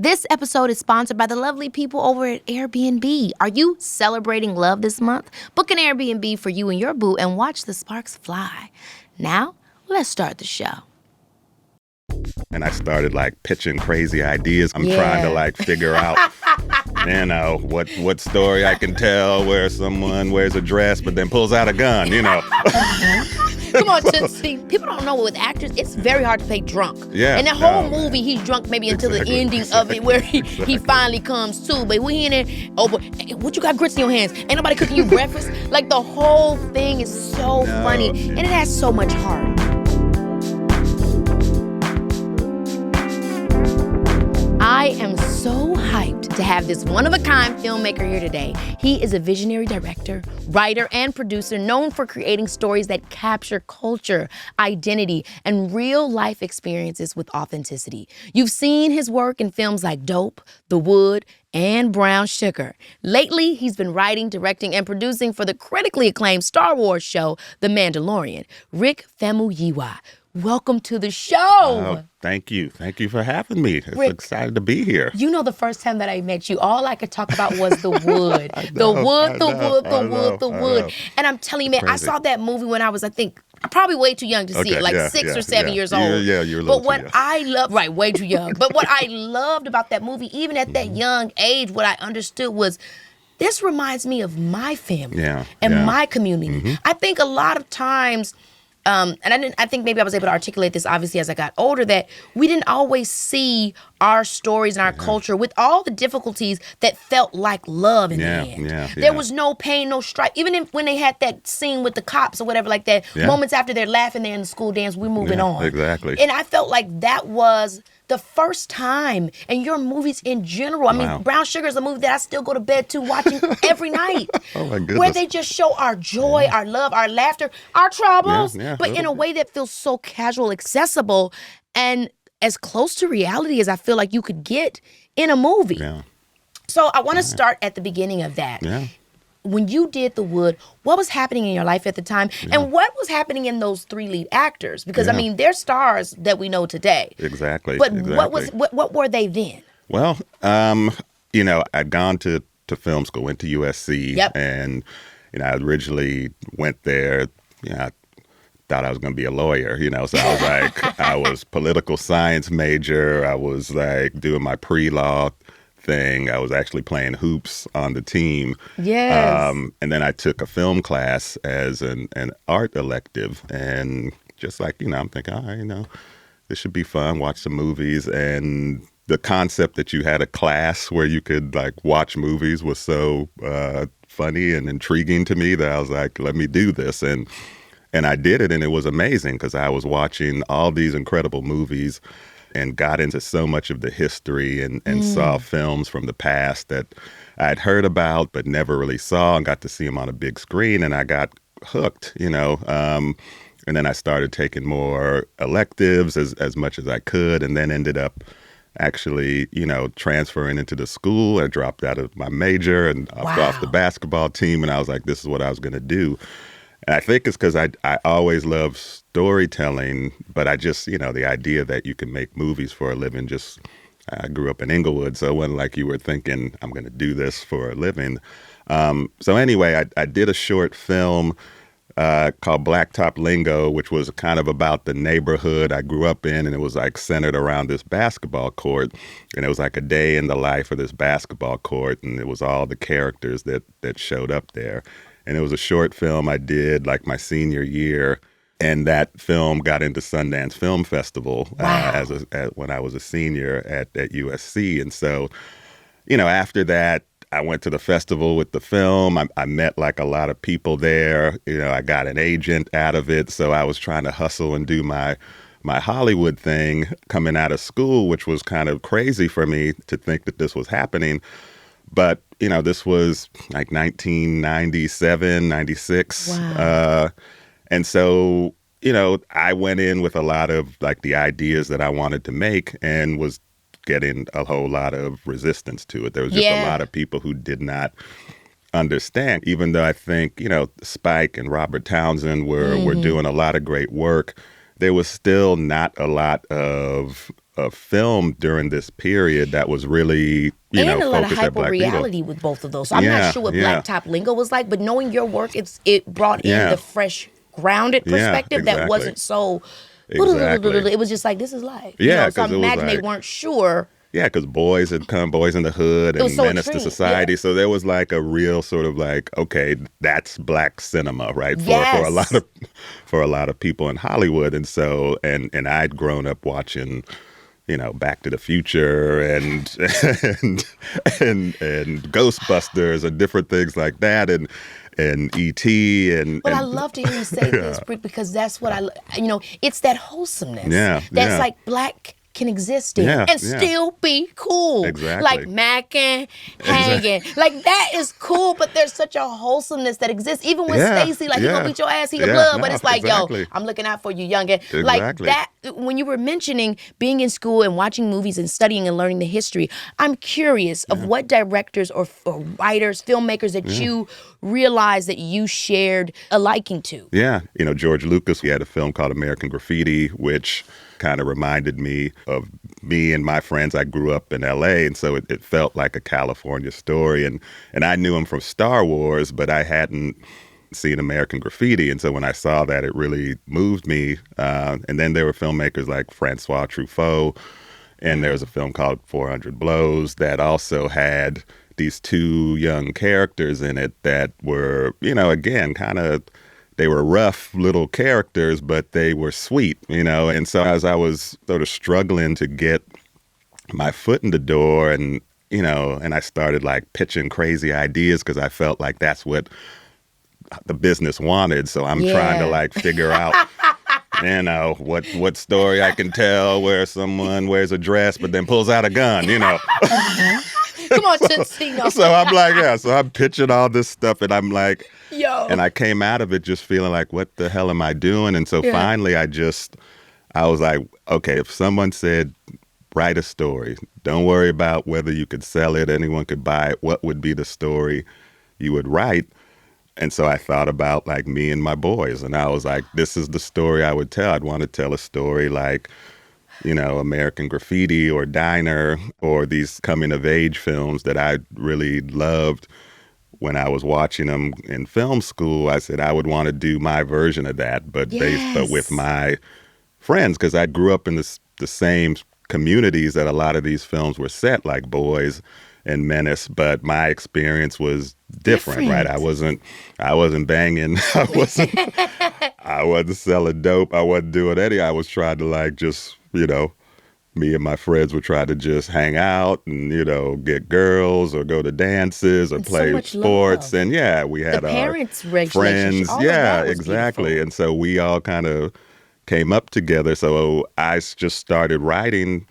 This episode is sponsored by the lovely people over at Airbnb. Are you celebrating love this month? Book an Airbnb for you and your boo and watch the sparks fly. Now, let's start the show. And I started like pitching crazy ideas. I'm trying to like figure out, what story I can tell where someone wears a dress but then pulls out a gun, Come on, see, people don't know with actors, it's very hard to play drunk. Yeah. And the whole movie, he's drunk maybe until the ending of it where he finally comes to. But we in it, but what you got grits in your hands? Ain't nobody cooking you breakfast? Like the whole thing is so funny. And it has so much heart. I am so hyped to have this one-of-a-kind filmmaker here today. He is a visionary director, writer, and producer known for creating stories that capture culture, identity, and real-life experiences with authenticity. You've seen his work in films like Dope, The Wood, and Brown Sugar. Lately, he's been writing, directing, and producing for the critically acclaimed Star Wars show, The Mandalorian. Rick Famuyiwa, welcome to the show. Oh, thank you. Thank you for having me. It's excited to be here. You know, the first time that I met you, all I could talk about was the wood. The wood. And I'm telling you, man, I saw that movie when I was, I think, probably way too young to see it, like 6 or 7 years old. Yeah, you're a little But too young. I love, right, way too young. But what I loved about that movie, even at that young age, what I understood was, this reminds me of my family and my community. I think a lot of times, I think maybe I was able to articulate this obviously as I got older, that we didn't always see our stories and our culture with all the difficulties that felt like love in the end. There was no pain, no strife. Even when they had that scene with the cops or whatever like that, moments after they're laughing, they're in the school dance, we're moving on. Exactly. And I felt like that was the first time, and your movies in general. I mean, Brown Sugar is a movie that I still go to bed to watching every night. Oh my goodness. Where they just show our joy, our love, our laughter, our troubles, but in a way that feels so casual, accessible, and as close to reality as I feel like you could get in a movie. Yeah. So I want to start at the beginning of that. Yeah. When you did The Wood, what was happening in your life at the time? And what was happening in those three lead actors? Because, I mean, they're stars that we know today. Exactly. But what were they then? Well, I'd gone to film school, went to USC. Yep. And, I originally went there, I thought I was going to be a lawyer, so I was like, I was political science major. I was like doing my pre-law thing. I was actually playing hoops on the team. Yes. And then I took a film class as an art elective. And just like, I'm thinking, all right, this should be fun, watch some movies. And the concept that you had a class where you could like watch movies was so funny and intriguing to me that I was like, let me do this. And I did it, and it was amazing because I was watching all these incredible movies and got into so much of the history and saw films from the past that I'd heard about but never really saw, and got to see them on a big screen, and I got hooked, and then I started taking more electives as much as I could, and then ended up actually, transferring into the school. I dropped out of my major and off the basketball team, and I was like, this is what I was going to do. And I think it's because I always loved storytelling, but I just, the idea that you can make movies for a living, I grew up in Inglewood, so it wasn't like you were thinking, I'm going to do this for a living. So anyway, I did a short film called Blacktop Lingo, which was kind of about the neighborhood I grew up in, and it was like centered around this basketball court, and it was like a day in the life of this basketball court, and it was all the characters that showed up there. And it was a short film I did like my senior year. And that film got into Sundance Film Festival when I was a senior at USC. And so, after that, I went to the festival with the film. I met like a lot of people there. I got an agent out of it. So I was trying to hustle and do my Hollywood thing coming out of school, which was kind of crazy for me to think that this was happening. But, this was like 1997, 96. Wow. And so, I went in with a lot of like the ideas that I wanted to make and was getting a whole lot of resistance to it. There was just a lot of people who did not understand, even though I think, Spike and Robert Townsend were doing a lot of great work. There was still not a lot of a film during this period that was really, you know, and a lot of focused at Black hyper-reality people. with both of those. So I'm not sure what Black Top lingo was like, but knowing your work, it brought in the fresh, grounded perspective that wasn't so... Exactly. It was just like, this is life. Yeah, so I imagine they weren't sure... Yeah, because Boys had come, Boys in the Hood, and so Menace to extreme. Society. So there was like a real sort of like, okay, that's Black cinema, right? For a lot of people in Hollywood. And so, and I'd grown up watching, you know, Back to the Future and Ghostbusters and different things like that, and E.T. But I love to hear you say this, Brick, because that's what it's that wholesomeness. That's like Black can exist in and still be cool. Exactly. Like macking, hanging. Like that is cool, but there's such a wholesomeness that exists. Even with Stacey, like he gonna beat your ass, he a blood, but it's like, yo, I'm looking out for you, youngin. Like that, when you were mentioning being in school and watching movies and studying and learning the history, I'm curious of what directors or writers, filmmakers that you realized that you shared a liking to. Yeah. You know, George Lucas, he had a film called American Graffiti, which kind of reminded me of me and my friends. I grew up in LA, and so it felt like a California story. And I knew him from Star Wars, but I hadn't seen American Graffiti. And so when I saw that, it really moved me. And then there were filmmakers like Francois Truffaut, and there was a film called 400 Blows that also had these two young characters in it that were, you know, again, kind of, they were rough little characters, but they were sweet, you know. And so as I was sort of struggling to get my foot in the door and, you know, and I started like pitching crazy ideas because I felt like that's what the business wanted. So I'm trying to like figure out, you know, what story I can tell where someone wears a dress but then pulls out a gun, you know. Come on, Tootsino. So I'm like, so I'm pitching all this stuff, and I'm like, yo. And I came out of it just feeling like, what the hell am I doing? And so finally I was like, okay, if someone said, write a story, don't worry about whether you could sell it, anyone could buy it, what would be the story you would write? And so I thought about like me and my boys, and I was like, this is the story I would tell. I'd want to tell a story like, you know, American Graffiti or Diner or these coming-of-age films that I really loved when I was watching them in film school. I said I would want to do my version of that, but with my friends, because I grew up in the same communities that a lot of these films were set, like Boys and Menace, but my experience was different. Right? I wasn't banging. I wasn't selling dope. I wasn't doing any. I was trying to like just, you know, me and my friends would try to just hang out and, you know, get girls or go to dances or play sports. Love. And we had the parents' friends. Yeah, exactly. Beautiful. And so we all kind of came up together. So I just started writing.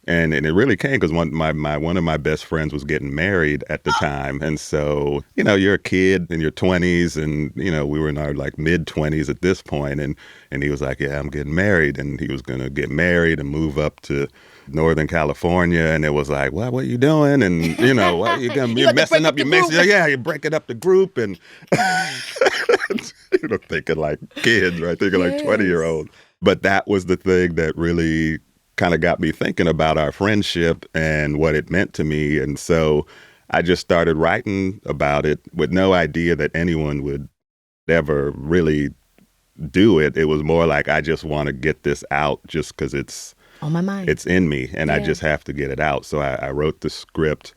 And it really came because one of my best friends was getting married at the time. And so, you know, you're a kid in your 20s and, you know, we were in our like mid-20s at this point. And he was like, yeah, I'm getting married. And he was going to get married and move up to Northern California. And it was like, what are you doing? And, you know, what, you're messing up your mix. Yeah, you're breaking up the group. And, you know, thinking like kids, right? Thinking like 20-year-olds. But that was the thing that really kind of got me thinking about our friendship and what it meant to me. And so I just started writing about it with no idea that anyone would ever really do it. It was more like, I just want to get this out just because it's on my mind. It's in me and I just have to get it out. So I wrote the script.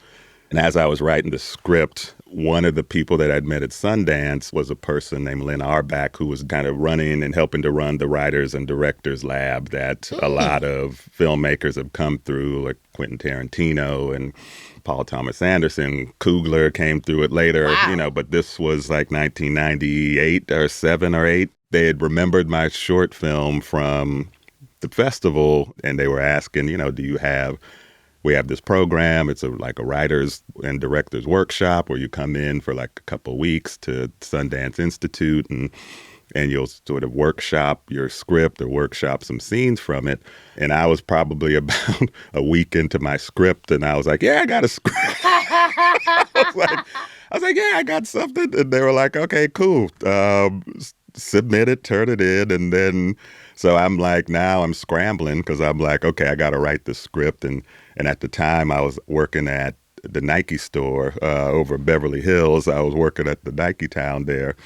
And as I was writing the script, one of the people that I'd met at Sundance was a person named Lynn Arbach, who was kind of running and helping to run the Writers and Directors Lab that a lot of filmmakers have come through, like Quentin Tarantino and Paul Thomas Anderson. Coogler came through it later, you know, but this was like 1998 or 7 or 8. They had remembered my short film from the festival, and they were asking, you know, we have this program. It's like a writers and directors workshop where you come in for like a couple of weeks to Sundance Institute and you'll sort of workshop your script or workshop some scenes from it. And I was probably about a week into my script and I was like, yeah, I got a script. I was like, yeah, I got something. And they were like, okay, cool. Submit it, turn it in. And then So I'm like, now I'm scrambling because I'm like, okay, I got to write the script. And at the time I was working at the Nike store over Beverly Hills. I was working at the Nike town there.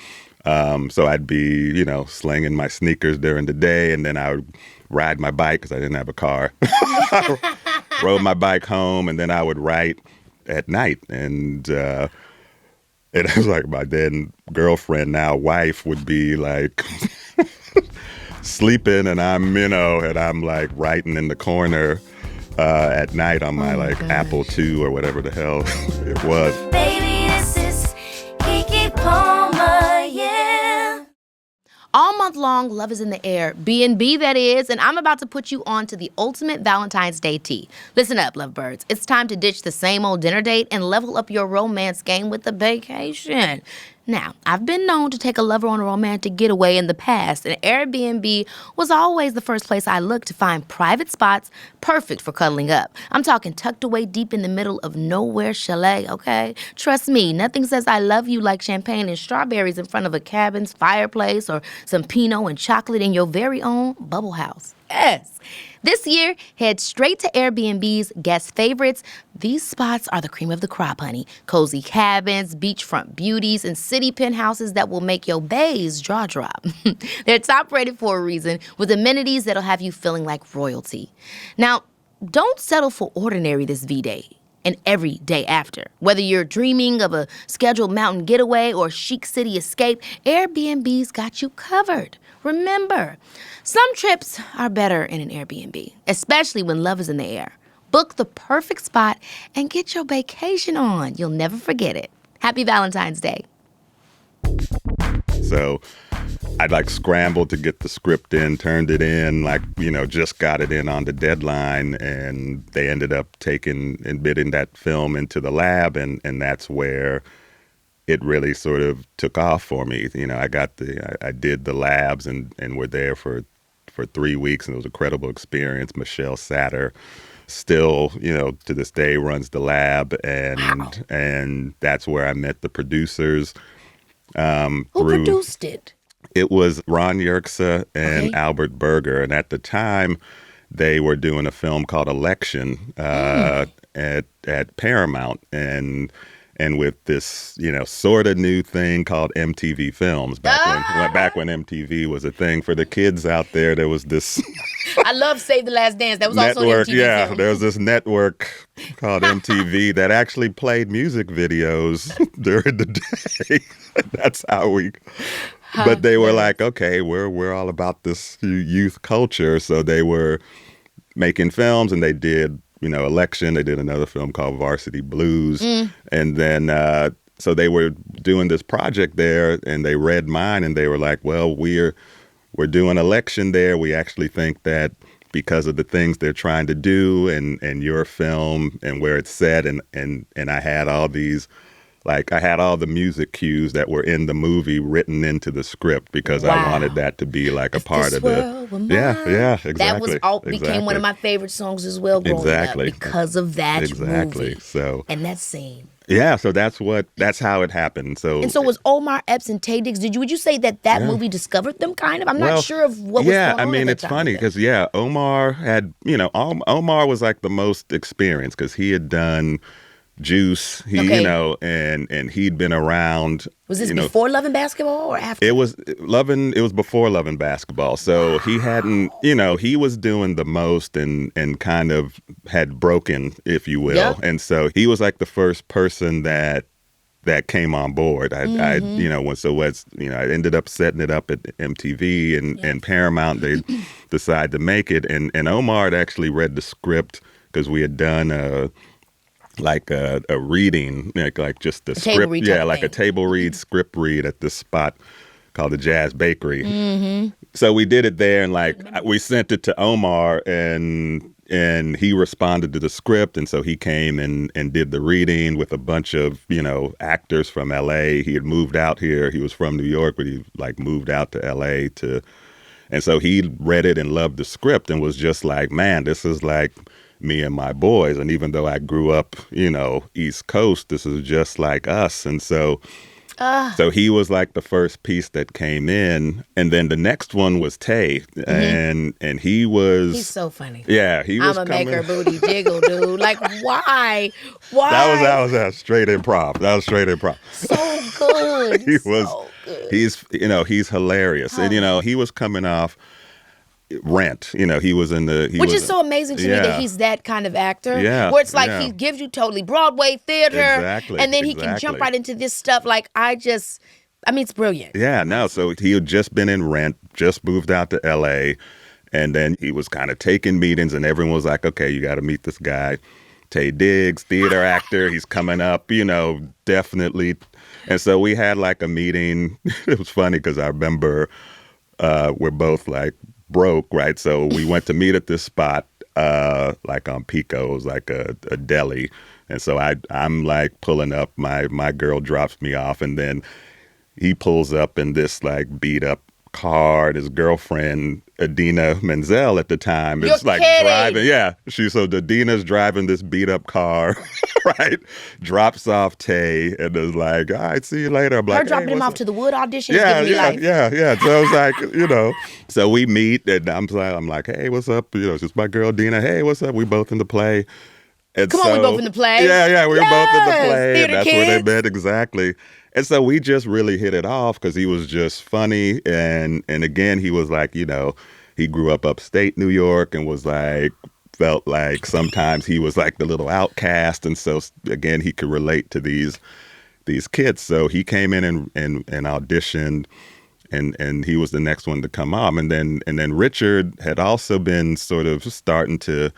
So I'd be, slinging my sneakers during the day, and then I would ride my bike because I didn't have a car. Rode my bike home, and then I would write at night. And it was like my then girlfriend, now wife, would be like sleeping, and I'm like writing in the corner at night on my Apple II or whatever the hell it was. Baby, this is Keke Palmer, yeah. All month long, love is in the air. B&B, that is. And I'm about to put you on to the ultimate Valentine's Day tea. Listen up, lovebirds. It's time to ditch the same old dinner date and level up your romance game with a vacation. Now, I've been known to take a lover on a romantic getaway in the past, and Airbnb was always the first place I looked to find private spots perfect for cuddling up. I'm talking tucked away deep in the middle of nowhere chalet, okay? Trust me, nothing says I love you like champagne and strawberries in front of a cabin's fireplace or some Pinot and chocolate in your very own bubble house. Yes. This year, head straight to Airbnb's guest favorites. These spots are the cream of the crop, honey. Cozy cabins, beachfront beauties, and city penthouses that will make your bae's jaw drop. They're top rated for a reason, with amenities that'll have you feeling like royalty. Now, don't settle for ordinary this V-Day and every day after. Whether you're dreaming of a scheduled mountain getaway or chic city escape, Airbnb's got you covered. Remember, some trips are better in an Airbnb, especially when love is in the air. Book the perfect spot and get your vacation on. You'll never forget it. Happy Valentine's Day. So I'd scrambled to get the script in, turned it in, just got it in on the deadline, and they ended up taking and bidding that film into the lab, and that's where it really sort of took off for me. I did the labs and we're there for 3 weeks, and it was an incredible experience. Michelle Satter still, to this day runs the lab, and that's where I met the producers. Who produced it? It was Ron Yerxa and Albert Berger, and at the time they were doing a film called Election at Paramount, and with this, sort of new thing called MTV Films. Back when MTV was a thing. For the kids out there, there was this... I love Save the Last Dance. That was network, also an MTV film. There was this network called MTV that actually played music videos during the day. That's how we... But they were like, okay, we're all about this youth culture. So they were making films, and they did... Election. They did another film called Varsity Blues. And then, so they were doing this project there, and they read mine, and they were like, well, we're doing Election there. We actually think that because of the things they're trying to do and your film and where it's set, and I had all these, I had all the music cues that were in the movie written into the script because I wanted that to be a part of the... Yeah, exactly. That became one of my favorite songs as well growing up because of that movie. So, and that scene. Yeah, so that's how it happened. So was Omar Epps and Taye Diggs. Would you say that movie discovered them kind of? I'm not sure of what was going on. Yeah, I mean, it's funny because Omar had, Omar was the most experienced because he had done Juice, and he'd been around. Was this before Love and Basketball or after? It was before Love and Basketball. So he hadn't, he was doing the most and kind of had broken, if you will. Yeah. And so he was the first person that came on board. I ended up setting it up at MTV and Paramount. They decided to make it. And Omar had actually read the script because we had done a reading, just the script, a table read, script read at this spot called the Jazz Bakery. Mm-hmm. So we did it there, and we sent it to Omar, and he responded to the script, and so he came and did the reading with a bunch of actors from L.A. He had moved out here. He was from New York, but he moved out to L.A. and so he read it and loved the script and was just like, man, this is me and my boys. And even though I grew up, East Coast, this is just like us. And so So he was like the first piece that came in, and then the next one was Tay, and he's so funny. Yeah, he was. I'm a make her booty jiggle, dude. Like, why? That was straight improv. So good. He was. So good. He's hilarious, and he was coming off Rent. He was in the. Which is so amazing to me that he's that kind of actor. Yeah. Where it's like he gives you totally Broadway theater. Exactly. And then he can jump right into this stuff. Like, it's brilliant. Yeah, no. So he had just been in Rent, just moved out to LA. And then he was kind of taking meetings, and everyone was like, okay, you got to meet this guy. Tay Diggs, theater actor. He's coming up, definitely. And so we had like a meeting. It was funny because I remember we're both like, broke, right? So we went to meet at this spot, like on Pico. It was like a deli. And so I'm like pulling up, my girl drops me off, and then he pulls up in this like beat up car. His girlfriend, Adina Menzel at the time, is like driving. Yeah. Adina's driving this beat up car, right? Drops off Tay and is like, all right, see you later. I'm like, her dropping him off to the Wood audition. Yeah. So I was like, so we meet, and I'm like, hey, what's up? It's just my girl Dina. Hey, what's up? We both in the play. And we both in the play. Yeah, we were both in the play. Theater and that's kids. where they met, exactly. And so we just really hit it off because he was just funny. And again, he was like, he grew up upstate New York and was like, felt like sometimes he was like the little outcast. And so, again, he could relate to these kids. So he came in and auditioned, and he was the next one to come on. And then Richard had also been sort of starting to,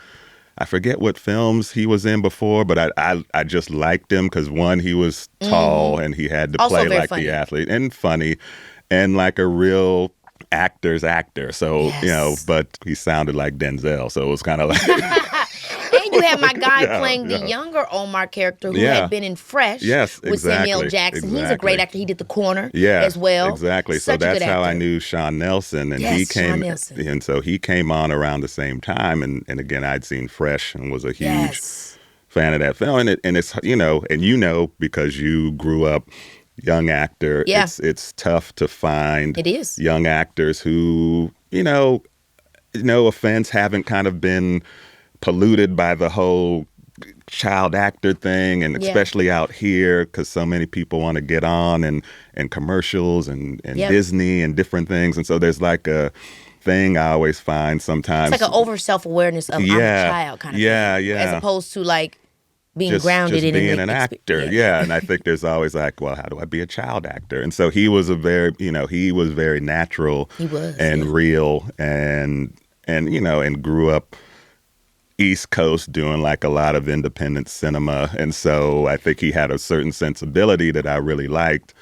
I forget what films he was in before, but I just liked him because, one, he was tall and he had to play like funny. The athlete, and funny, and like a real actor's actor. So, but he sounded like Denzel. So it was kind of like... And you had my guy playing the younger Omar character who had been in Fresh with Samuel Jackson. He's a great actor. He did The Corner as well. Exactly. So that's how I knew Sean Nelson. And he came, and so he came on around the same time. And again, I'd seen Fresh and was a huge fan of that film. And it's, and because you grew up young actor, it's tough to find young actors who, no offense, haven't kind of been polluted by the whole child actor thing, and especially out here because so many people want to get on and commercials and Disney and different things. And so there's like a thing I always find sometimes. It's like an over self-awareness of I'm a child kind of thing. As opposed to like being grounded in being an actor. And I think there's always like, well, how do I be a child actor? And so he was he was very natural and real and grew up East Coast doing like a lot of independent cinema. And so I think he had a certain sensibility that I really liked.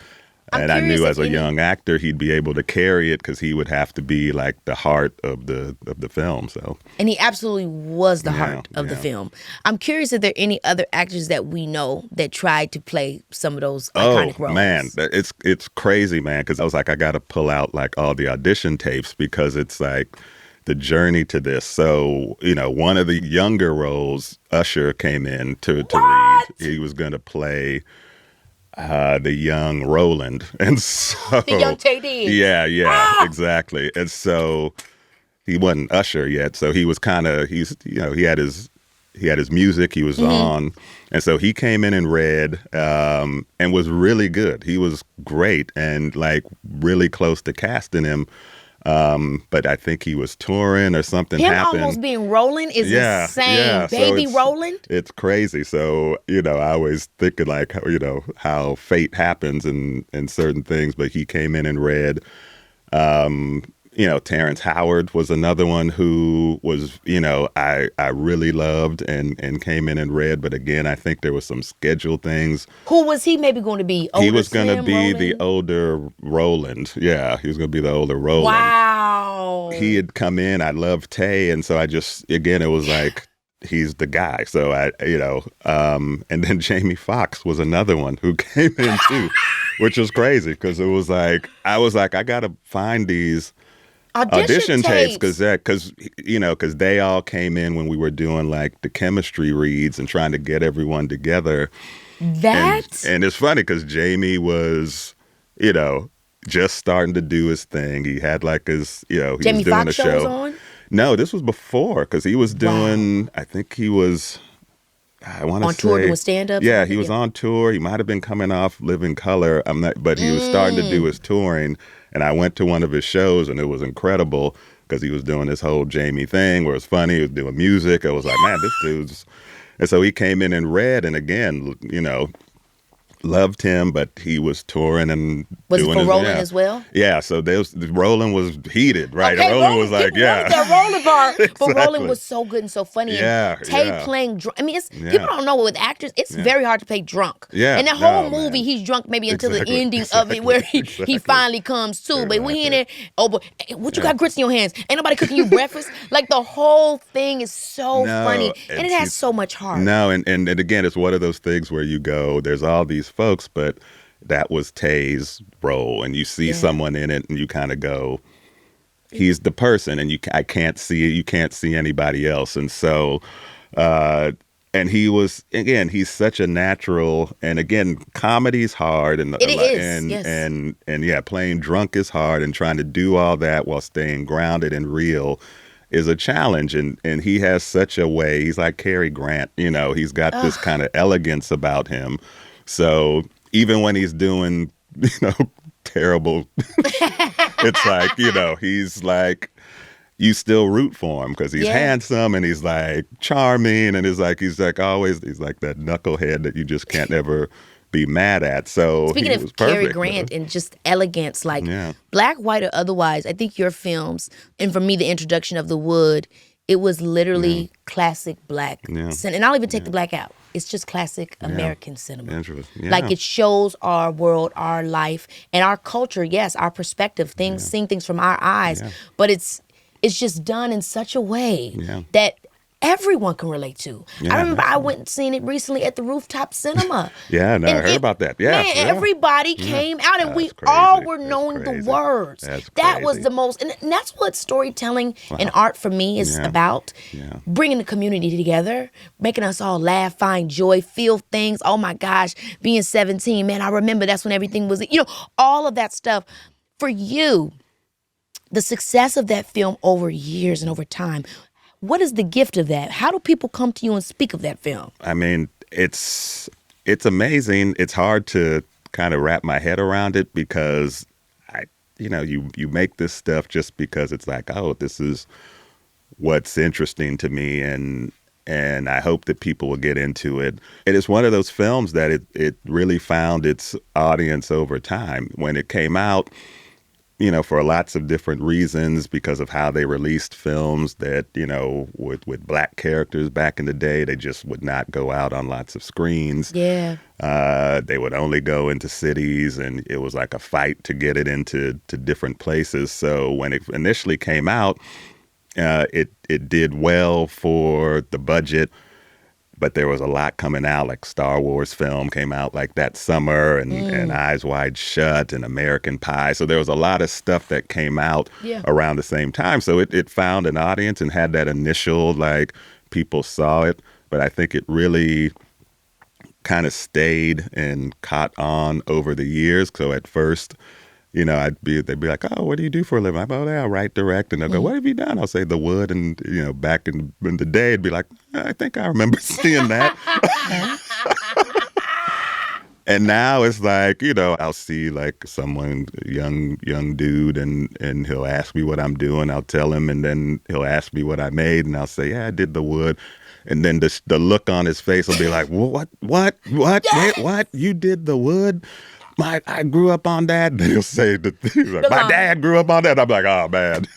And I knew as a young actor, he'd be able to carry it because he would have to be like the heart of the film. So, and he absolutely was the heart of the film. I'm curious if there are any other actors that we know that tried to play some of those iconic roles. Oh, man. It's crazy, man. Because I was like, I got to pull out like all the audition tapes because it's like the journey to this. So, one of the younger roles, Usher came in to read. He was going to play the young Roland. And so... The young Tay Diggs. Yeah, exactly. And so he wasn't Usher yet. So he was kind of, he had his music he was on. And so he came in and read and was really good. He was great and like really close to casting him. But I think he was touring or something happened. Almost being Roland is insane. Yeah. Baby so Roland. It's crazy. So, I always thinking like, how fate happens in certain things. But he came in and read. Terrence Howard was another one who was, I really loved and came in and read. But again, I think there was some schedule things. Who was he maybe going to be? He was going to be Roland? The older Roland. Yeah, he was going to be the older Roland. Wow. He had come in. I loved Tay. And so it was like, he's the guy. So and then Jamie Foxx was another one who came in too, which was crazy because it was like, I got to find these audition tapes because they all came in when we were doing like the chemistry reads and trying to get everyone together. And it's funny because Jamie was, just starting to do his thing. He had like his, he Jamie was doing Foxx a show. show was on? No, this was before because he was doing, I think he was, I want to say. On tour doing stand-ups? Yeah, he was on tour. He might have been coming off Living Color. But he was starting to do his touring. And I went to one of his shows and it was incredible because he was doing this whole Jamie thing where it's funny. He was doing music. I was like, man, this dude's. And so he came in and read. And again, loved him, but he was touring and was doing it for Roland as well? Yeah, so Roland was heated, right? Okay, Roland was like, yeah. That Roland part. Exactly. But Roland was so good and so funny. Yeah, and Tay playing drunk. I mean, people don't know with actors, it's very hard to play drunk. Yeah. And that whole movie, he's drunk maybe until the ending of it where he finally comes to. But when he in there, oh, but what you got grits in your hands? Ain't nobody cooking you breakfast? Like the whole thing is so funny. And it has so much heart. No, and again, it's one of those things where you go, there's all these folks, but that was Tay's role, and you see someone in it, and you kind of go, "He's the person," and you can't see anybody else, and so, and he was again, he's such a natural, and again, comedy's hard, and playing drunk is hard, and trying to do all that while staying grounded and real is a challenge, and he has such a way. He's like Cary Grant, he's got this kind of elegance about him, so. Even when he's doing, terrible, it's like, he's like, you still root for him because he's handsome and he's like charming and he's like always, he's like that knucklehead that you just can't ever be mad at. So speaking of Cary Grant and just elegance, like black, white, or otherwise, I think your films, and for me, the introduction of The Wood, it was literally classic black cinema. And I'll even take the black out. It's just classic American cinema. Interesting. Yeah. Like it shows our world, our life, and our culture, yes, our perspective, seeing things from our eyes. Yeah. But it's just done in such a way that everyone can relate to. Yeah, I remember I went and seen it recently at the Rooftop Cinema. I heard about that. Yeah, everybody came out and we all were knowing the words. That was the most, and that's what storytelling and art for me is about. Yeah. Bringing the community together, making us all laugh, find joy, feel things. Oh my gosh, being 17, man, I remember that's when everything was, all of that stuff. For you, the success of that film over years and over time, what is the gift of that? How do people come to you and speak of that film? I mean, it's amazing. It's hard to kind of wrap my head around it because you make this stuff just because it's like, oh, this is what's interesting to me, and I hope that people will get into it. It is one of those films that it really found its audience over time. When it came out, for lots of different reasons, because of how they released films that, with black characters back in the day, they just would not go out on lots of screens. Yeah. They would only go into cities, and it was like a fight to get it into different places. So when it initially came out, it did well for the budget. But there was a lot coming out, like Star Wars film came out like that summer, and Eyes Wide Shut and American Pie. So there was a lot of stuff that came out around the same time. So it found an audience and had that initial, like, people saw it. But I think it really kind of stayed and caught on over the years. So at first, they'd be like, oh, what do you do for a living? I'm like, oh, yeah, I write, direct. And they'll go, what have you done? I'll say The Wood. And, back in the day, it'd be like, I think I remember seeing that. And now it's like, I'll see like someone, young dude, and he'll ask me what I'm doing. I'll tell him, and then he'll ask me what I made. And I'll say, yeah, I did The Wood. And then the look on his face will be like, what? Wait, what? You did The Wood? I grew up on that. And he'll say, like, my dad grew up on that. I'm like, oh, man.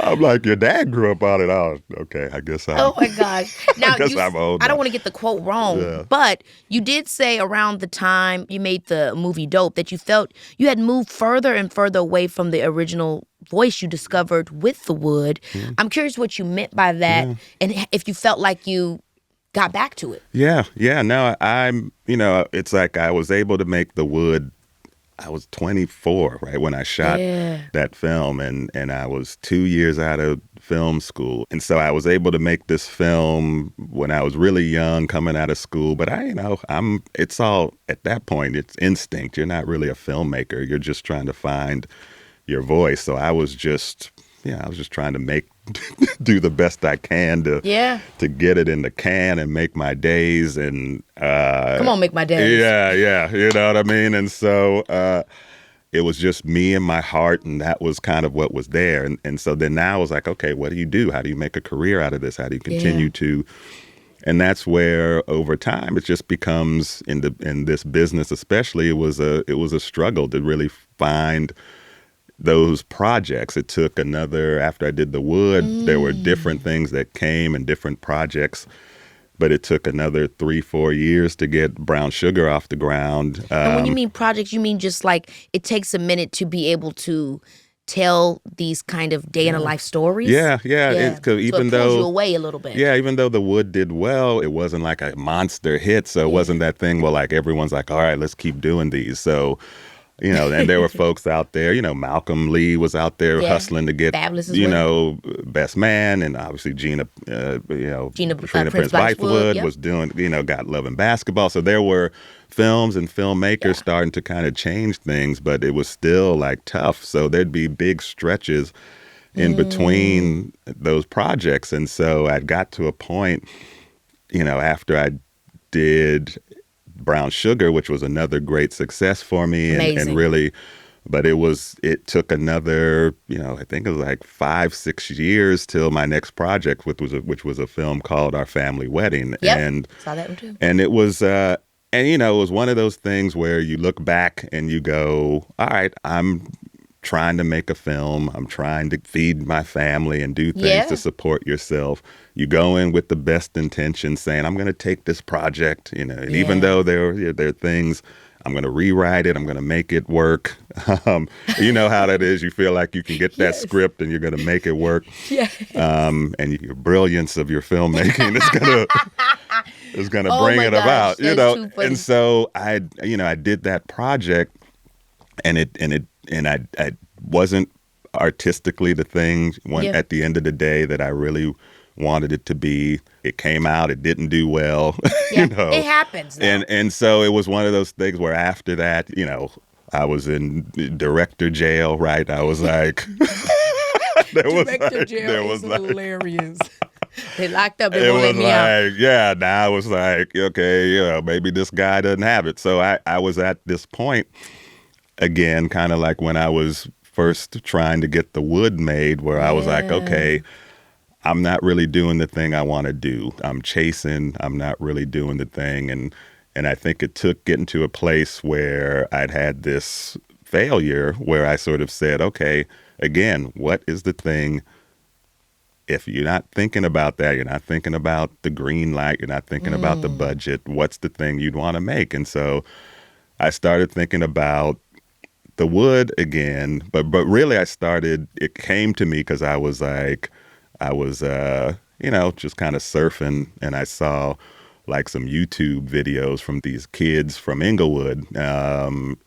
I'm like, your dad grew up on it. Oh, okay, I guess oh, my gosh. Now, I'm old. I don't want to get the quote wrong, but you did say around the time you made the movie Dope that you felt you had moved further and further away from the original voice you discovered with The Wood. I'm curious what you meant by that and if you felt like you got back to it. Yeah. No, I'm, it's like I was able to make The Wood I was 24, right, when I shot that film, and I was 2 years out of film school. And so I was able to make this film when I was really young, coming out of school. But it's all, at that point, it's instinct. You're not really a filmmaker. You're just trying to find your voice. So I was just trying to do the best I can to get it in the can and make my days. And come on, make my days. Yeah, you know what I mean? And so it was just me and my heart, and that was kind of what was there. And so then now I was like, okay, what do you do? How do you make a career out of this? How do you continue to? And that's where over time it just becomes, in this business especially, it was a struggle to really find those projects. It took after I did The Wood, there were different things that came and different projects, but it took another 3-4 years to get Brown Sugar off the ground. And when you mean projects, you mean just like it takes a minute to be able to tell these kind of day in a life stories? Yeah. It pulls you away a little bit. Yeah, even though The Wood did well, it wasn't like a monster hit. So it wasn't that thing where like everyone's like, all right, let's keep doing these. So, you know, and there were folks out there, you know, Malcolm Lee was out there hustling to get, Best Man, and obviously Gina Prince Bythewood was doing, got Love and Basketball. So there were films and filmmakers starting to kind of change things, but it was still like tough. So there'd be big stretches in between those projects. And so I got to a point, after I did Brown Sugar, which was another great success for me, and really, but it took another, I think it was like 5-6 years till my next project, which was a film called Our Family Wedding. And saw that one too. And it was, it was one of those things where you look back and you go, all right, I'm trying to make a film. I'm trying to feed my family and do things to support yourself. You go in with the best intentions, saying, I'm going to take this project, and even though there are things, I'm going to rewrite it. I'm going to make it work. You know how that is. You feel like you can get that script and you're going to make it work. And your brilliance of your filmmaking is going to bring it about, And so I did that project, and I wasn't artistically the thing at the end of the day that I really wanted it to be. It came out, it didn't do well. It happens. And so it was one of those things where after that, I was in director jail, right? I was like, director jail was hilarious. They locked up. They won't let me out. Yeah. Now I was like, okay, maybe this guy doesn't have it. So I was at this point again, kind of like when I was first trying to get The Wood made, where I was like, okay, I'm not really doing the thing I want to do. I'm chasing. I'm not really doing the thing. And I think it took getting to a place where I'd had this failure where I sort of said, okay, again, what is the thing? If you're not thinking about that, you're not thinking about the green light, you're not thinking about the budget, what's the thing you'd want to make? And so I started thinking about The Wood again, but really it came to me because I was just kind of surfing, and I saw like some YouTube videos from these kids from Inglewood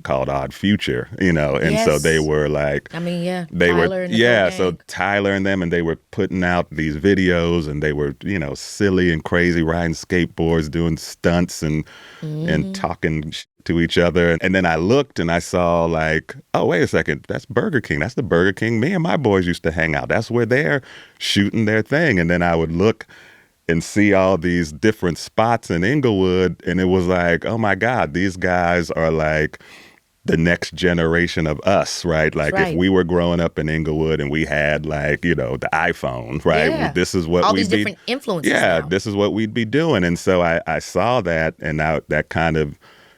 called Odd Future, and so they were like, so Tyler and them, and they were putting out these videos, and they were, silly and crazy, riding skateboards, doing stunts and talking to each other. And then I looked and I saw like, oh, wait a second, that's Burger King. That's the Burger King me and my boys used to hang out. That's where they're shooting their thing. And then I would look and see all these different spots in Inglewood, and it was like, oh my God, these guys are like the next generation of us, right? Like if we were growing up in Inglewood and we had like, the iPhone, right? This is what all these different influences. This is what we'd be doing. And so I saw that, and now that kind of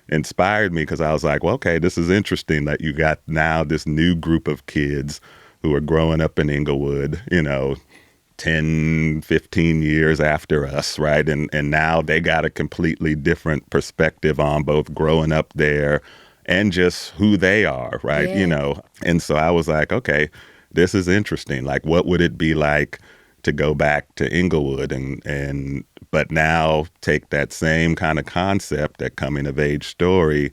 inspired me, because I was like, well, okay, this is interesting that you got now this new group of kids who are growing up in Inglewood, 10, 15 years after us, right? And now they got a completely different perspective on both growing up there and just who they are, right? And so I was like, okay, this is interesting. Like, what would it be like to go back to Inglewood but now take that same kind of concept, that coming of age story,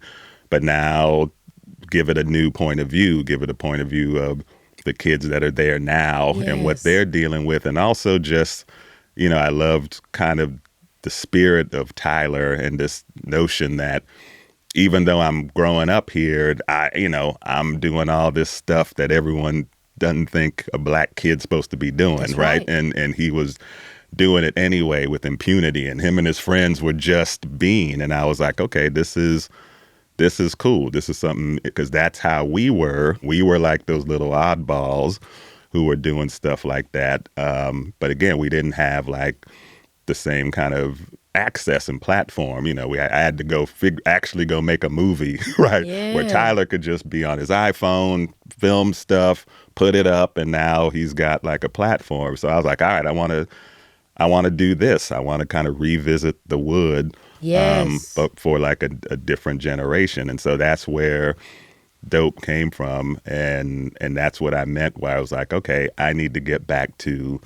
but now give it a new point of view, give it a point of view of the kids that are there now and what they're dealing with. And also just, I loved kind of the spirit of Tyler and this notion that even though I'm growing up here, I'm doing all this stuff that everyone doesn't think a black kid's supposed to be doing, That's right? And he was doing it anyway with impunity, and him and his friends were just being. And I was like, okay, this is cool. This is something, because that's how we were. We were like those little oddballs who were doing stuff like that. But again, we didn't have like the same kind of access and platform. I had to go actually go make a movie, right? Yeah. Where Tyler could just be on his iPhone, film stuff, put it up, and now he's got like a platform. So I was like, all right, I want to do this. I want to kind of revisit the wood, but for like a different generation. And so that's where Dope came from, and that's what I meant. Where I was like, okay, I need to get back to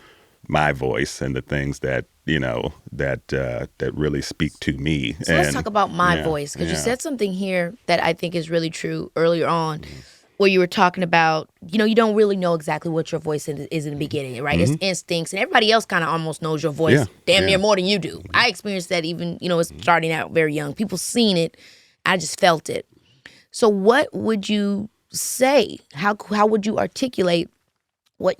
my voice and the things that that really speak to me. So let's talk about my voice, because you said something here that I think is really true earlier on, where you were talking about, you don't really know exactly what your voice is in the beginning, right? It's instincts, and everybody else kind of almost knows your voice damn near more than you do. I experienced that even, it's starting out very young. People seen it. I just felt it. So what would you say? How would you articulate what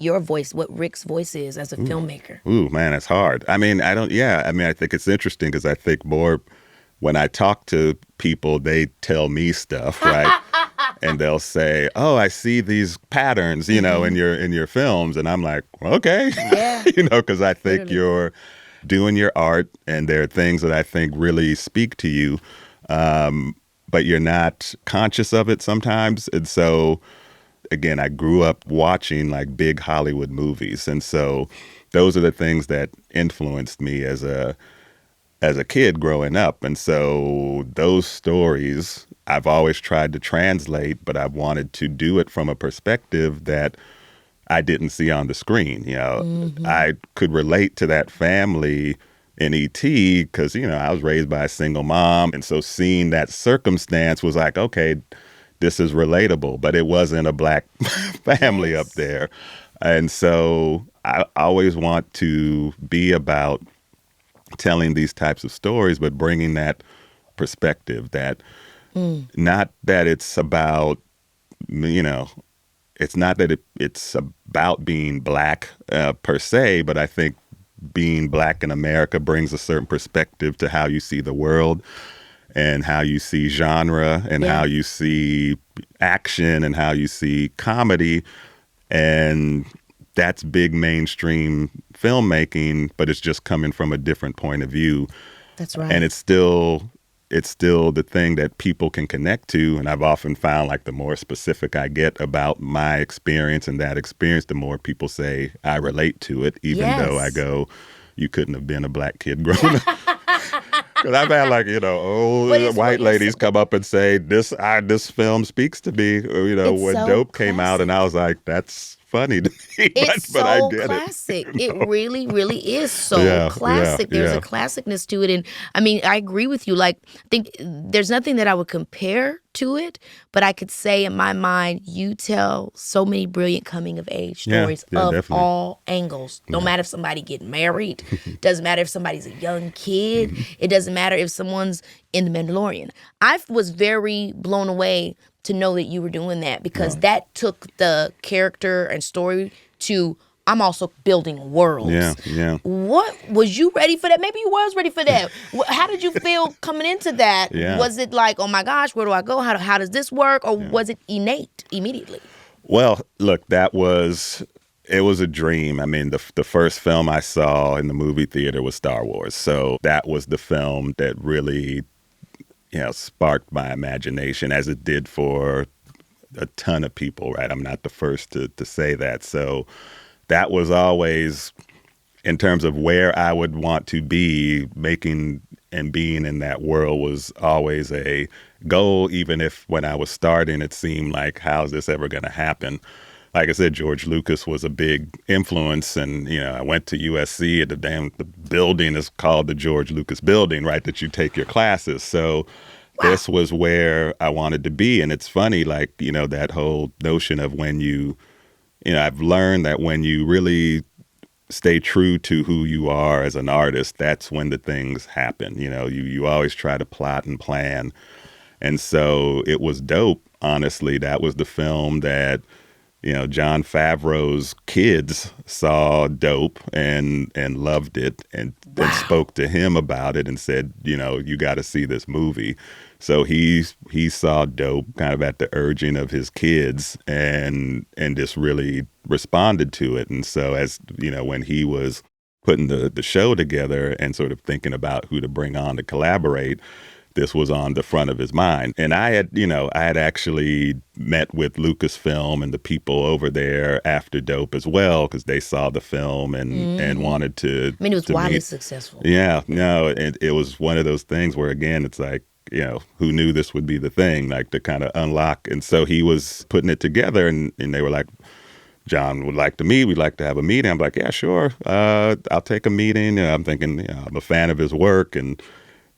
Rick's voice is as a filmmaker? Ooh, man, it's hard. I think it's interesting because I think more when I talk to people, they tell me stuff, right? And they'll say, "Oh, I see these patterns, in your films," and I'm like, "Okay," because I think you're doing your art, and there are things that I think really speak to you, but you're not conscious of it sometimes, and so. Again, I grew up watching like big Hollywood movies. And so those are the things that influenced me as a kid growing up. And so those stories I've always tried to translate, but I wanted to do it from a perspective that I didn't see on the screen. I could relate to that family in E.T. because, I was raised by a single mom. And so seeing that circumstance was like, okay, this is relatable, but it wasn't a black family up there. And so I always want to be about telling these types of stories, but bringing that perspective that not that it's about, it's not that it's about being black per se, but I think being black in America brings a certain perspective to how you see the world. And how you see genre and how you see action and how you see comedy. And that's big mainstream filmmaking, but it's just coming from a different point of view. That's right. And it's still the thing that people can connect to. And I've often found like the more specific I get about my experience and that experience, the more people say I relate to it, even though I go, you couldn't have been a black kid growing up. Because I've had like, old white ladies come up and say, this film speaks to me. When so Dope came out, and I was like, that's funny to me. It's but so I get classic. It really, really is so classic. There's a classicness to it. And I mean, I agree with you. Like, I think there's nothing that I would compare to it, but I could say in my mind, you tell so many brilliant coming of age stories of definitely. All angles. No matter if somebody get married, doesn't matter if somebody's a young kid, it doesn't matter if someone's in The Mandalorian. I was very blown away to know that you were doing that, because that took the character and story to, I'm also building worlds. Yeah. What, was you ready for that? Maybe you was ready for that. How did you feel coming into that? Yeah. Was it like, oh my gosh, where do I go? How does this work? Or was it innate immediately? Well, look, it was a dream. I mean, the first film I saw in the movie theater was Star Wars. So that was the film that really, sparked my imagination, as it did for a ton of people, right? I'm not the first to say that. So that was always, in terms of where I would want to be, making and being in that world was always a goal, even if when I was starting, it seemed like, how's this ever going to happen? Like I said, George Lucas was a big influence, and, I went to USC, and the building is called the George Lucas Building, right, that you take your classes. So this was where I wanted to be. And it's funny, like, that whole notion of when I've learned that when you really stay true to who you are as an artist, that's when the things happen. You always try to plot and plan. And so it was dope. Honestly, that was the film that, Jon Favreau's kids saw Dope and loved it and spoke to him about it and said, you got to see this movie. So he saw Dope kind of at the urging of his kids and just really responded to it. And so as, when he was putting the show together and sort of thinking about who to bring on to collaborate, this was on the front of his mind. And I had actually met with Lucasfilm and the people over there after Dope as well, because they saw the film and wanted to. I mean, it was widely successful. Yeah, no, it was one of those things where, again, it's like, who knew this would be the thing, like to kind of unlock. And so he was putting it together and they were like, John would like to meet. We'd like to have a meeting. I'm like, yeah, sure. I'll take a meeting. I'm thinking, I'm a fan of his work. And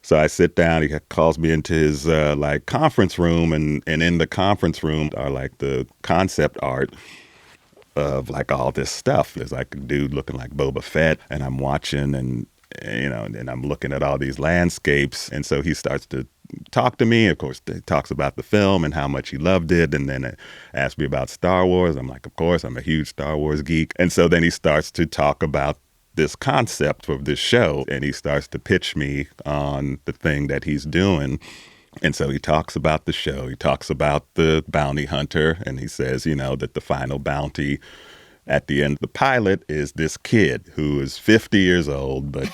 so I sit down, he calls me into his conference room, and in the conference room are like the concept art of like all this stuff. There's like a dude looking like Boba Fett, and I'm watching and I'm looking at all these landscapes. And so he starts to talk to me. Of course, he talks about the film and how much he loved it. And then asks me about Star Wars. I'm like, of course, I'm a huge Star Wars geek. And so then he starts to talk about this concept of this show, and he starts to pitch me on the thing that he's doing. And so he talks about the show, he talks about the bounty hunter, and he says, that the final bounty at the end of the pilot is this kid who is 50 years old, but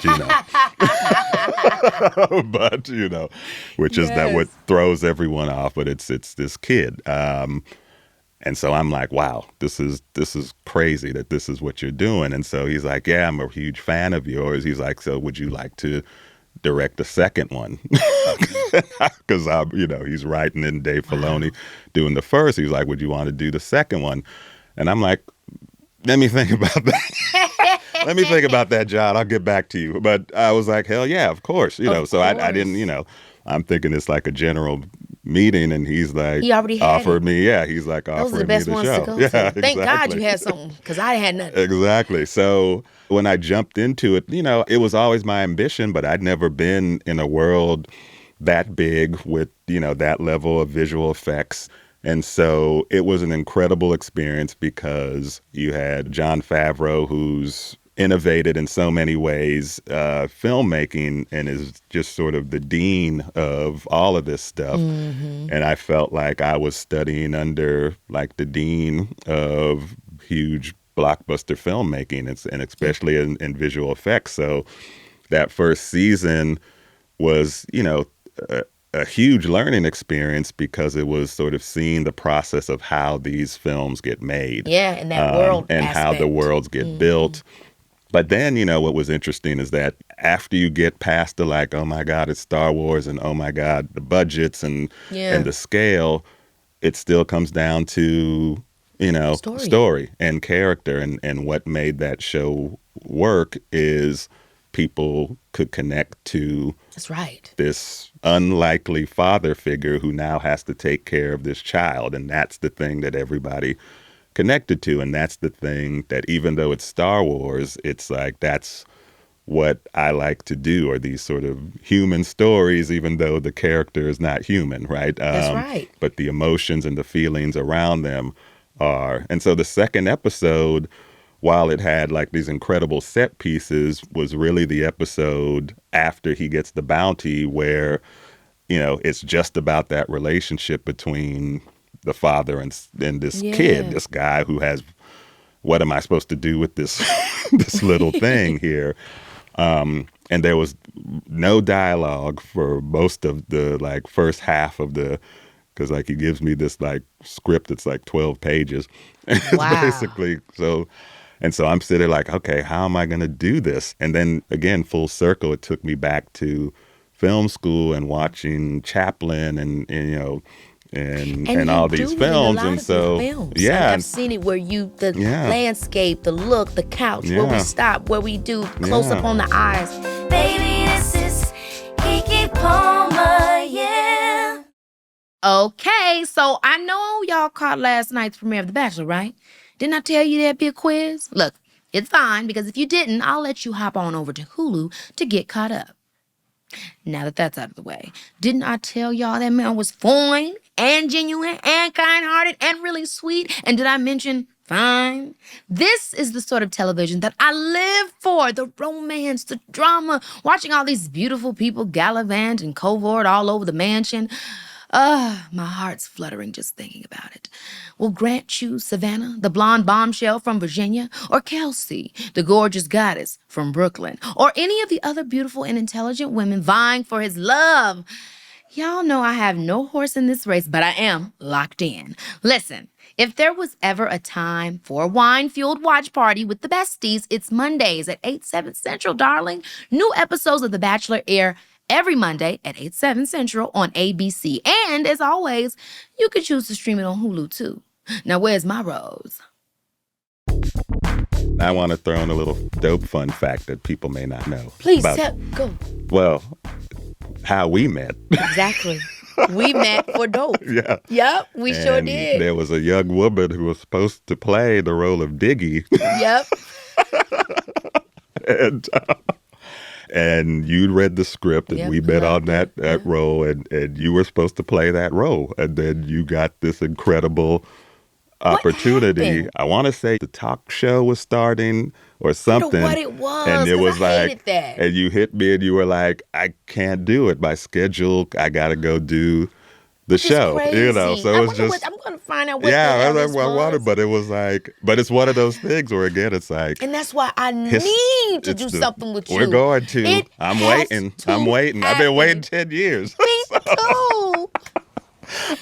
which is that what throws everyone off, but it's this kid. And so I'm like, wow, this is crazy that this is what you're doing. And so he's like, yeah, I'm a huge fan of yours. He's like, so would you like to direct the second one? Because he's writing in Dave Filoni doing the first. He's like, would you want to do the second one? And I'm like, let me think about that. Let me think about that, John. I'll get back to you. But I was like, hell yeah, of course. So I didn't, I'm thinking it's like a general meeting, and he's like, he already offered me. Yeah, he's like offering me the show. Those are the best ones to go to. Thank God you had something, because I had nothing. Exactly. So when I jumped into it, it was always my ambition, but I'd never been in a world that big with, that level of visual effects. And so it was an incredible experience because you had Jon Favreau, who's innovated in so many ways, filmmaking, and is just sort of the dean of all of this stuff. Mm-hmm. And I felt like I was studying under like the dean of huge blockbuster filmmaking, and especially in visual effects. So that first season was, a huge learning experience because it was sort of seeing the process of how these films get made. Yeah, and that world and aspect. How the worlds get built. But then, what was interesting is that after you get past the like, oh my God, it's Star Wars, and oh my God, the budgets and the scale, it still comes down to, story and character. And what made that show work is people could connect to this unlikely father figure who now has to take care of this child. And that's the thing that everybody connected to. And that's the thing that, even though it's Star Wars, it's like, that's what I like to do, are these sort of human stories, even though the character is not human, right? That's right. But the emotions and the feelings around them are. And so the second episode, while it had like these incredible set pieces, was really the episode after he gets the bounty where, it's just about that relationship between the father and this kid, this guy who has, what am I supposed to do with this this little thing here? And there was no dialogue for most of the like first half of the, because like he gives me this like script that's like 12 pages. It's basically so. And so I'm sitting like, okay, how am I going to do this? And then again, full circle, it took me back to film school and watching Chaplin and all these films. And so, I've seen it where the landscape, the look, the couch, where we stop, where we do close up on the eyes. Baby, this is Keke Palmer, yeah. Okay, so I know y'all caught last night's premiere of The Bachelor, right? Didn't I tell you there'd be a quiz? Look, it's fine, because if you didn't, I'll let you hop on over to Hulu to get caught up. Now that that's out of the way, didn't I tell y'all that man was fine and genuine and kind-hearted and really sweet? And did I mention fine? This is the sort of television that I live for. The romance, the drama, watching all these beautiful people gallivant and covert all over the mansion. My heart's fluttering just thinking about it. Well, grant you Savannah, the blonde bombshell from Virginia, or Kelsey, the gorgeous goddess from Brooklyn, or any of the other beautiful and intelligent women vying for his love. Y'all know I have no horse in this race, but I am locked in. Listen, if there was ever a time for a wine-fueled watch party with the besties, it's Mondays at 8/7 Central, darling. New episodes of The Bachelor air every Monday at 8/7 Central on ABC. And as always, you can choose to stream it on Hulu too. Now, where's my rose? I want to throw in a little dope fun fact that people may not know. Please, go. Well, how we met. Exactly. We met for dope. Yeah. Yep, we sure did. There was a young woman who was supposed to play the role of Diggy. Yep. And you'd read the script, and we met on that role, and you were supposed to play that role. And then you got this incredible opportunity. I want to say the talk show was starting or something. I don't know what it was, and it was I like, hated that. And you hit me and you were like, I can't do it. My schedule, I got to go do the show, crazy. you know, so it was just. I'm going to find out what yeah, the that's what I wanted, but it was like, but it's one of those things where again, it's like. And that's why I need to do something with you. We're going to. I'm waiting. I've been waiting 10 years. Me too.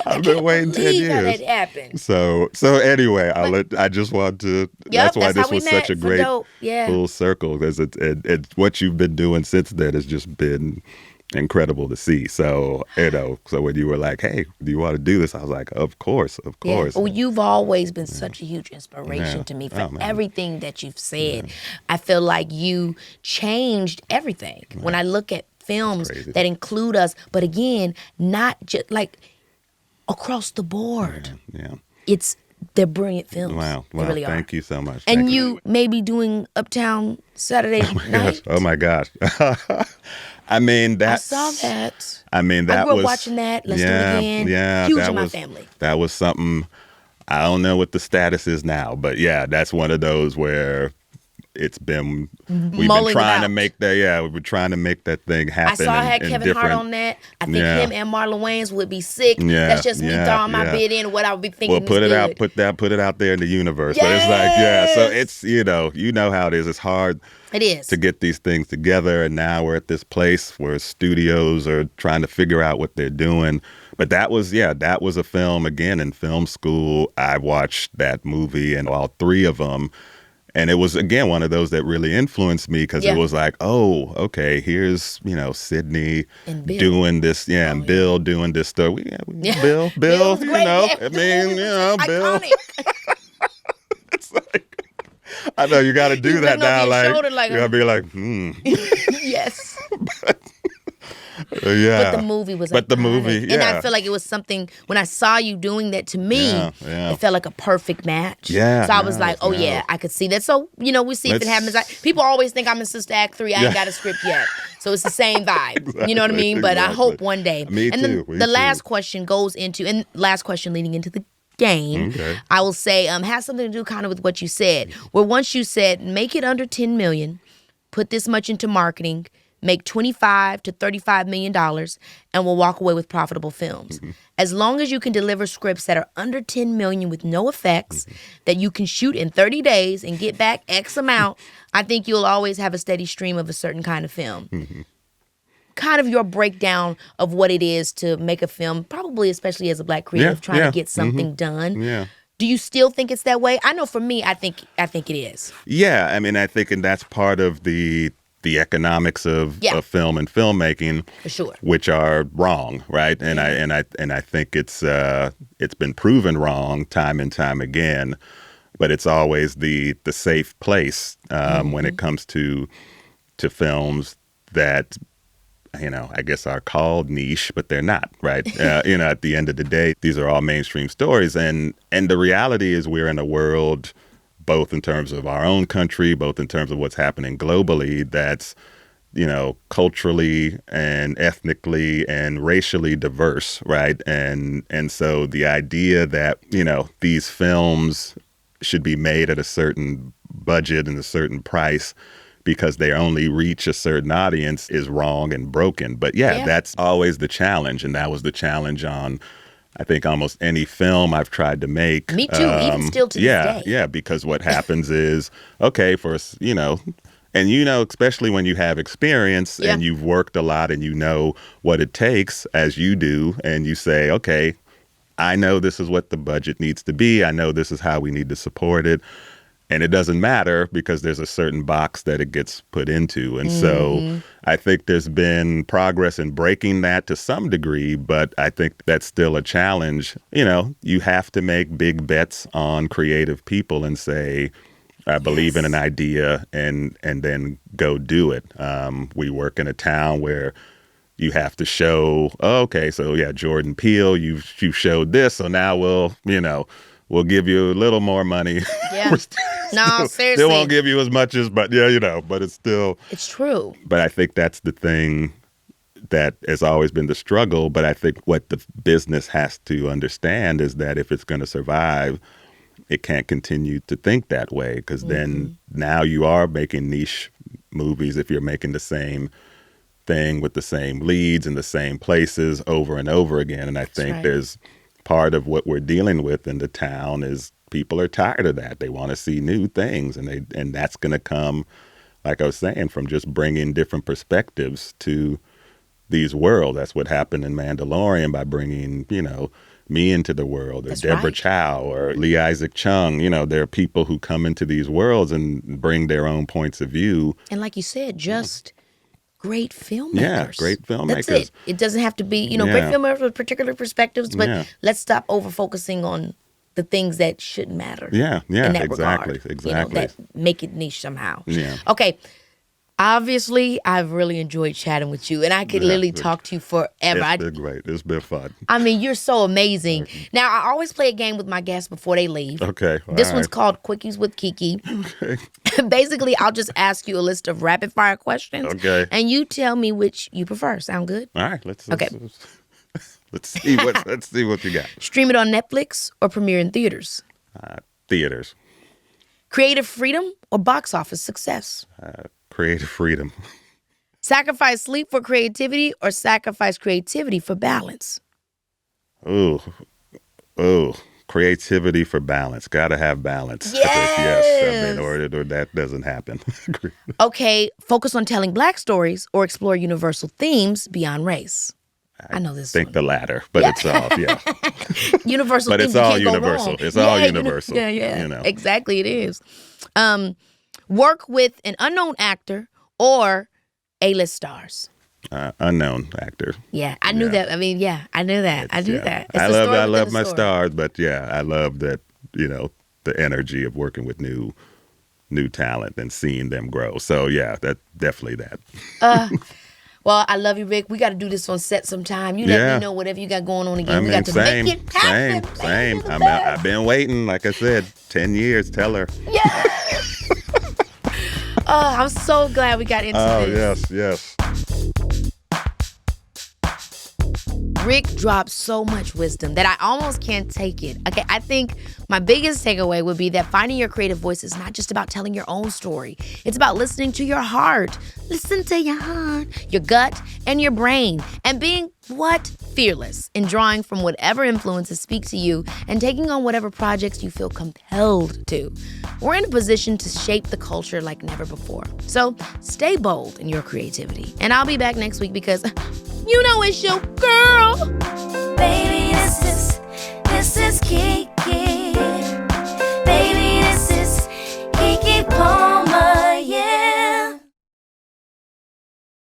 I've been waiting 10 years. How that happened. So anyway, I just want to. That's why this was such a great full circle, because it's what you've been doing since then has just been incredible to see. So, so when you were like, hey, do you want to do this? I was like, of course. Yeah. Well, you've always been such a huge inspiration to me for everything that you've said. I feel like you changed everything. When I look at films that include us, but again, not just like across the board. They're brilliant films. Wow. They really thank you so much. And you may be doing Uptown Saturday night. Oh my gosh. I mean, I saw that. I mean, that I grew was up watching that. Let's do it again. Yeah, huge in my family. That was something. I don't know what the status is now, but yeah, that's one of those where it's been. We've been trying to make that. Yeah, we've been trying to make that thing happen. I saw I had Kevin Hart on that. I think him and Marlon Wayans would be sick. Yeah, that's just me throwing my bid in what I would be thinking. Well, put it out. Put it out there in the universe. Yes! But it's like, so it's you know how it is. It's hard. It is to get these things together, and now we're at this place where studios are trying to figure out what they're doing. But that was a film again in film school. I watched that movie and all three of them. And it was, again, one of those that really influenced me, because it was like, oh, okay, here's, Sydney doing this. Yeah, and Bill doing this stuff. Bill, Bill's great. I mean, Bill. It's like, I know you got to do that now. Like, you got to be like, Yes. Yeah. But the movie was But the movie, And I feel like it was something, when I saw you doing that to me, it felt like a perfect match. Yeah. So I was like, I could see that. So, we see if it happens. People always think I'm in Sister Act 3. I ain't got a script yet. So it's the same vibe. Exactly, you know what I mean? But I hope one day. Me too. The last question goes into, and last question leading into the game, I will say, has something to do kind of with what you said. Where once you said, make it under 10 million, put this much into marketing, make $25 to $35 million, and we'll walk away with profitable films. As long as you can deliver scripts that are under 10 million with no effects, that you can shoot in 30 days and get back X amount, I think you'll always have a steady stream of a certain kind of film. Kind of your breakdown of what it is to make a film, probably especially as a Black creative, trying to get something done. Yeah. Do you still think it's that way? I know for me, I think it is. Yeah, I mean, I think, and that's part of the economics of film and filmmaking, for sure, which are wrong, right? And I think it's been proven wrong time and time again. But it's always the safe place when it comes to films that I guess are called niche, but they're not, right? At the end of the day, these are all mainstream stories. And the reality is we're in a world, both in terms of our own country, both in terms of what's happening globally, that's, culturally and ethnically and racially diverse, right? And so the idea that, these films should be made at a certain budget and a certain price because they only reach a certain audience is wrong and broken. But that's always the challenge. And that was the challenge on, I think, almost any film I've tried to make. Me too, even still to this day. Yeah, because what happens is, okay, and especially when you have experience and you've worked a lot and you know what it takes as you do, and you say, okay, I know this is what the budget needs to be. I know this is how we need to support it. And it doesn't matter because there's a certain box that it gets put into. And so I think there's been progress in breaking that to some degree, but I think that's still a challenge. You have to make big bets on creative people and say, I believe in an idea and then go do it. We work in a town where you have to show, Jordan Peele, you showed this, so now we'll give you a little more money. Yeah. Seriously. They won't give you as much as, but it's still. It's true. But I think that's the thing that has always been the struggle. But I think what the business has to understand is that if it's going to survive, it can't continue to think that way, because then now you are making niche movies if you're making the same thing with the same leads in the same places over and over again. And I think there's part of what we're dealing with in the town is people are tired of that. They want to see new things, and that's going to come, like I was saying, from just bringing different perspectives to these worlds. That's what happened in Mandalorian by bringing, me into the world, or That's Deborah right. Chow, or Lee Isaac Chung. There are people who come into these worlds and bring their own points of view. And like you said, just great filmmakers. Yeah, great filmmakers. That's it. It doesn't have to be, great filmmakers with particular perspectives, but let's stop over focusing on the things that shouldn't matter. Yeah, in that exactly, regard, exactly. That make it niche somehow. Yeah. Okay. Obviously, I've really enjoyed chatting with you, and I could literally talk to you forever. It's been great. It's been fun. I mean, you're so amazing. Now, I always play a game with my guests before they leave. Okay. This one's called Quickies with Keke. Okay. Basically, I'll just ask you a list of rapid fire questions. Okay. And you tell me which you prefer. Sound good? All right. Let's see what you got. Stream it on Netflix or premiere in theaters? Theaters. Creative freedom or box office success? Creative freedom. Sacrifice sleep for creativity or sacrifice creativity for balance? Oh, creativity for balance. Got to have balance. Yes. Or that doesn't happen. Okay, focus on telling Black stories or explore universal themes beyond race? I know this. I think the latter, but it's all, universal but themes. it's all universal. It's all universal. Exactly, it is. Work with an unknown actor or A-list stars? Unknown actor. Yeah, I knew that. I mean, I knew that. I knew that. I love my stars, but I love that, the energy of working with new talent and seeing them grow. So that definitely that. Well, I love you, Rick. We got to do this on set sometime. You let me know whatever you got going on again. We got to make it happen. Same. I've been waiting, like I said, 10 years. Tell her. Yes. I'm so glad we got into this. Oh, yes. Rick dropped so much wisdom that I almost can't take it. Okay, I think my biggest takeaway would be that finding your creative voice is not just about telling your own story. It's about listening to your heart. Listen to your heart, your gut, and your brain. And being, fearless in drawing from whatever influences speak to you and taking on whatever projects you feel compelled to. We're in a position to shape the culture like never before. So stay bold in your creativity. And I'll be back next week because it's your girl.